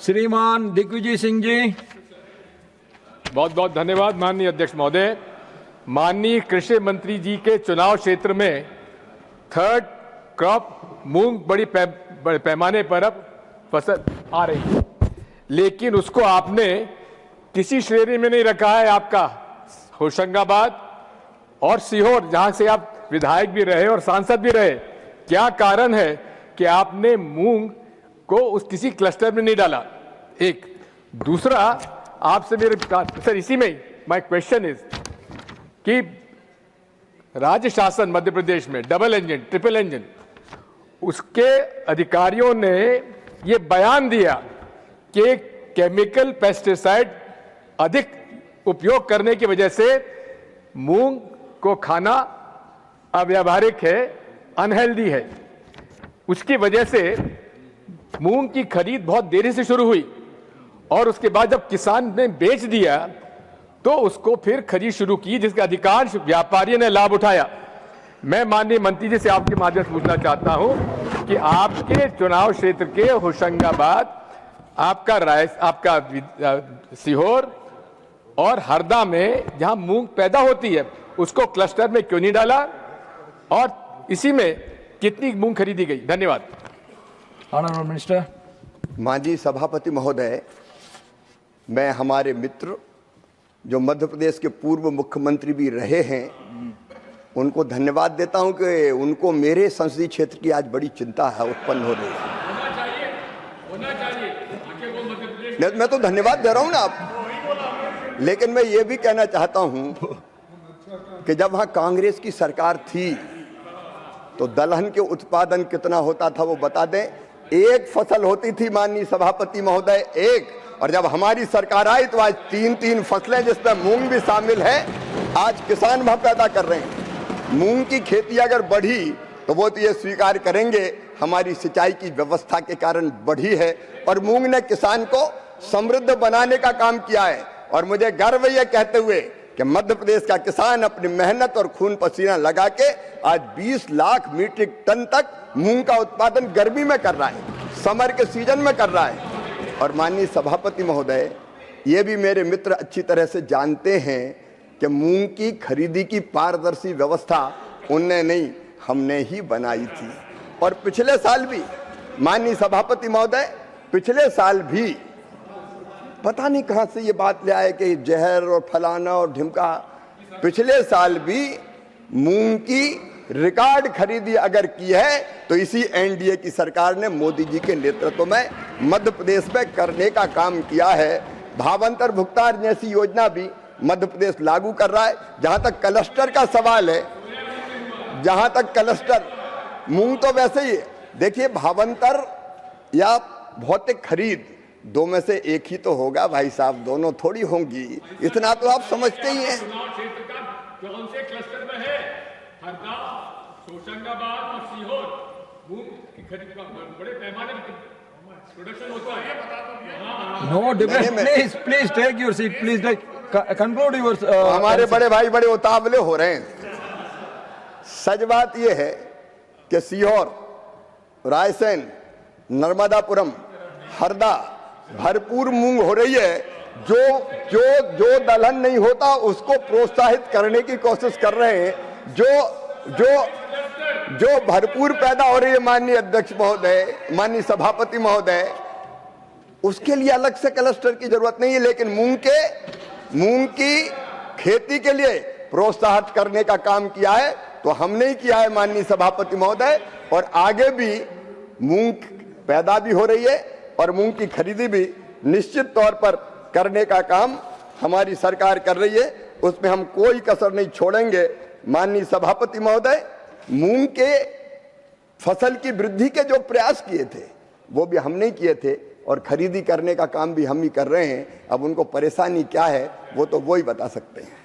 श्रीमान दिग्विजय सिंह जी। बहुत बहुत धन्यवाद माननीय अध्यक्ष महोदय। माननीय कृषि मंत्री जी के चुनाव क्षेत्र में थर्ड क्रॉप मूंग बड़े पैमाने पर अब फसल आ रही है, लेकिन उसको आपने किसी श्रेणी में नहीं रखा है। आपका होशंगाबाद और सीहोर, जहां से आप विधायक भी रहे और सांसद भी रहे, क्या कारण है कि आपने मूंग को उस किसी क्लस्टर में नहीं डाला? एक दूसरा, आपसे मेरे सर इसी में माय क्वेश्चन इज कि राज्य शासन मध्य प्रदेश में डबल इंजन ट्रिपल इंजन, उसके अधिकारियों ने ये बयान दिया कि केमिकल पेस्टिसाइड अधिक उपयोग करने की वजह से मूंग को खाना अव्यावहारिक है, अनहेल्दी है। उसकी वजह से मूंग की खरीद बहुत देरी से शुरू हुई और उसके बाद जब किसान ने बेच दिया तो उसको फिर खरीद शुरू की, जिसका अधिकांश व्यापारियों ने लाभ उठाया। मैं माननीय मंत्री जी से आपके माध्यम से पूछना चाहता हूं कि आपके चुनाव क्षेत्र के होशंगाबाद, आपका सीहोर और हरदा में जहां मूंग पैदा होती है, उसको क्लस्टर में क्यों नहीं डाला और इसी में कितनी मूंग खरीदी गई? धन्यवाद। Honourable minister. माननीय सभापति महोदय, मैं हमारे मित्र जो मध्य प्रदेश के पूर्व मुख्यमंत्री भी रहे हैं उनको धन्यवाद देता हूं कि उनको मेरे संसदीय क्षेत्र की आज बड़ी चिंता है, उत्पन्न हो रही है। मैं तो धन्यवाद दे रहा हूं ना आप, लेकिन मैं ये भी कहना चाहता हूं कि जब वहां कांग्रेस की सरकार थी तो दलहन के उत्पादन कितना होता था वो बता दें। एक फसल होती थी माननीय सभापति महोदय, एक, और जब हमारी सरकार आई तो आज 3-3 फसलें जिसमें मूंग भी शामिल है, आज किसान वह पैदा कर रहे हैं। मूंग की खेती अगर बढ़ी तो वो तो ये स्वीकार करेंगे हमारी सिंचाई की व्यवस्था के कारण बढ़ी है और मूंग ने किसान को समृद्ध बनाने का काम किया है। और मुझे गर्व ये कहते हुए कि मध्य प्रदेश का किसान अपनी मेहनत और खून पसीना लगा के आज 20 लाख मीट्रिक टन तक मूंग का उत्पादन गर्मी में कर रहा है, समर के सीजन में कर रहा है। और माननीय सभापति महोदय, ये भी मेरे मित्र अच्छी तरह से जानते हैं कि मूंग की खरीदी की पारदर्शी व्यवस्था उनने नहीं, हमने ही बनाई थी। और पिछले साल भी माननीय सभापति महोदय, पिछले साल भी पता नहीं कहां से ये बात ले आए कि जहर और फलाना और ढिमका, पिछले साल भी मूंग की रिकॉर्ड खरीदी अगर की है तो इसी एनडीए की सरकार ने मोदी जी के नेतृत्व में मध्य प्रदेश में करने का काम किया है। भावांतर भुगतान जैसी योजना भी मध्य प्रदेश लागू कर रहा है। जहां तक क्लस्टर का सवाल है, जहां तक क्लस्टर, मूंग तो वैसे ही देखिए, भावांतर या भौतिक खरीद दो में से एक ही तो होगा भाई साहब, दोनों थोड़ी होंगी, इतना तो आप समझते ही हैं। कौन से क्लस्टर में है? हरदा, होशंगाबाद और सीहोर मूंग की खरीद का बड़े पैमाने पर प्रोडक्शन होता है, ये बता दो। No debate, please take your seat, please conclude your. हमारे बड़े भाई बड़े उतावले हो रहे हैं। सच बात यह है कि सीहोर, रायसेन, नर्मदापुरम, हरदा भरपूर मूंग हो रही है। जो दलहन नहीं होता उसको प्रोत्साहित करने की कोशिश कर रहे हैं। जो भरपूर पैदा हो रही है माननीय अध्यक्ष महोदय, माननीय सभापति महोदय, उसके लिए अलग से क्लस्टर की जरूरत नहीं है, लेकिन मूंग की खेती के लिए प्रोत्साहित करने का काम किया है तो हमने ही किया है माननीय सभापति महोदय। और आगे भी मूंग पैदा भी हो रही है और मूंग की खरीदी भी निश्चित तौर पर करने का काम हमारी सरकार कर रही है, उसमें हम कोई कसर नहीं छोड़ेंगे। माननीय सभापति महोदय, मूंग के फसल की वृद्धि के जो प्रयास किए थे वो भी हमने किए थे और खरीदी करने का काम भी हम ही कर रहे हैं। अब उनको परेशानी क्या है वो तो वो ही बता सकते हैं।